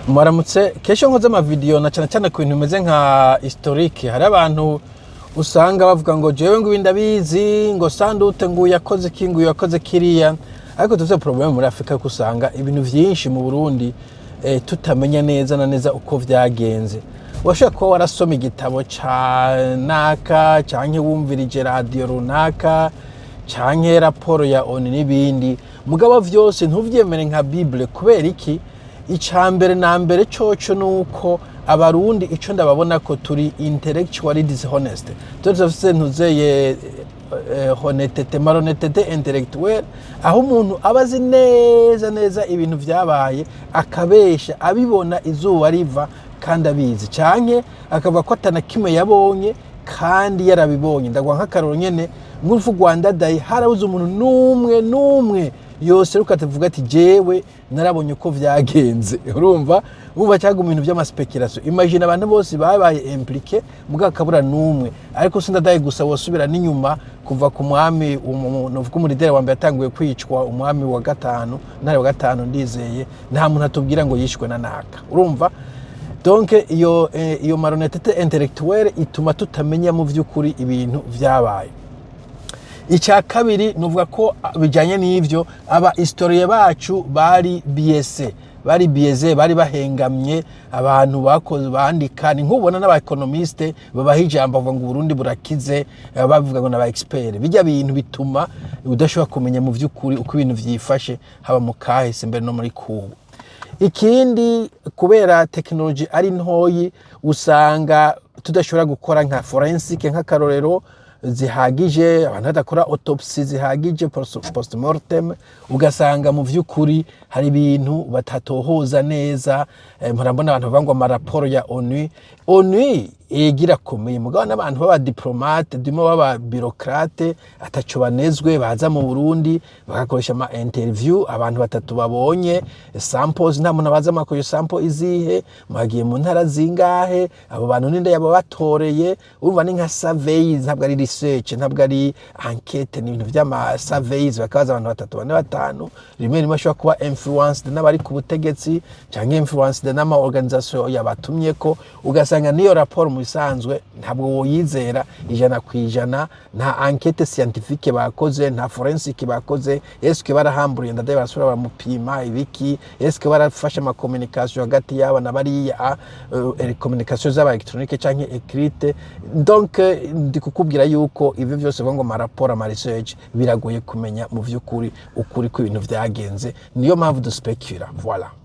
Mwaramutse kesho nkoze ama video na cyane ku bintu bimeze nka historique. Hari abantu usanga bavuga ngo jewe ngo ibindabizi ngo sandute ngo yakoze kingu yakoze kiriya, ariko tuze problem muri Afrika kusanga ibintu vyinshi mu Burundi tutamenya neza na neza uko vyagenze. Washaka ko warasoma igitabo ca naka canke wumvirije radio runaka canke raporo ya ONU n'ibindi, mugabo vyose ntuvyemere nka Bible. Kubera iki? Icambere na mbere coco nuko abarundi ico ndababona ko turi intellectually dishonest. Tuzafise ntuzeye honnêteté malhonnêteté intellectuelle, aho umuntu abazi neza ibintu vyabaye akabesha abibona izuba riva kandi abizi, canke akavuga ko atana kimwe yabonye kandi yarabibonye. Ndagwa nk'akaroro nyene nk'urupfu Rwanda Day, harabuze umuntu numwe yose rukatavuga ati jewe narabonye uko vyagenze. Urumva cyaga ibintu by'amaspekulation. Imagine abantu bose babaye impliqué muga kabura numwe, ariko sindadaye gusa wosubira n'inyuma kuva ku mwami uvuga umuridere wa mbere yatanguye kwicwa, umwami wa gatanu ntare wa gatanu ndizeye nta muntu atubwira ngo yishwe na naka. Urumva donc iyo malhonnêteté intellectuelle ituma tutamenya mu vy'ukuri ibintu vyabaye. Icya kabiri nuvuga ko bijanye n'ivyo aba historie bacu bari biaisé, bari bahengamye. Abantu bakoze bandika ni nkubona n'aba economiste babaha ijambo bavuga ngo Burundi burakize, bavuga ngo n'aba expert. Bijya bintu bituma udashobora kumenya mu vy'ukuri uko ibintu vyifashe haba mu kahise mbere no muri kubu. Ikindi kubera technology ari ntoyi usanga tudashobora gukora nka forensic nk'akarorero zihagije, abantu badakora autopsy zihagije postmortem, ugasanga mu vy'ukuri hari ibintu batatohoza neza. Murabona abantu bavuga ngo amaraporo ya ONU egira komeye, mugabo n'abantu baba diplomate dimo baba bureaucrate ataco banezwe baza mu Burundi bagakoresha ama interview. Abantu batatu babonye samples, nta muntu baza makoyo sample izihe, mwagiye mu ntara zingahe, abo bantu ninde yaba batoreye. Urumva ni nka surveys, ntabwo ari research, ntabwo ari enquête, ni ibintu vy'ama surveys. Bakabaza abantu batatu bane batanu, rimwe bashobora kuba influenced n'abari ku butegetsi canke influenced n'ama organisation yabatumye ko, ugasanga niyo raporo mu bisanzwe ntabwo woyizera ijana kwijana. Nta enquête scientifique bakoze, nta forensic bakoze. Eske barahamburiye ndadaye barasura baramupima ibiki, eske barafasha ama communication hagati yaba na bariya communication z'aba electronique canke écrite. Donc ndikukubwira yuko ivyo vyose ngo amaraporo ama research biragoye kumenya mu vy'ukuri ukuri ko ibintu vyagenze. Niyo mpamvu duspekura. Voilà.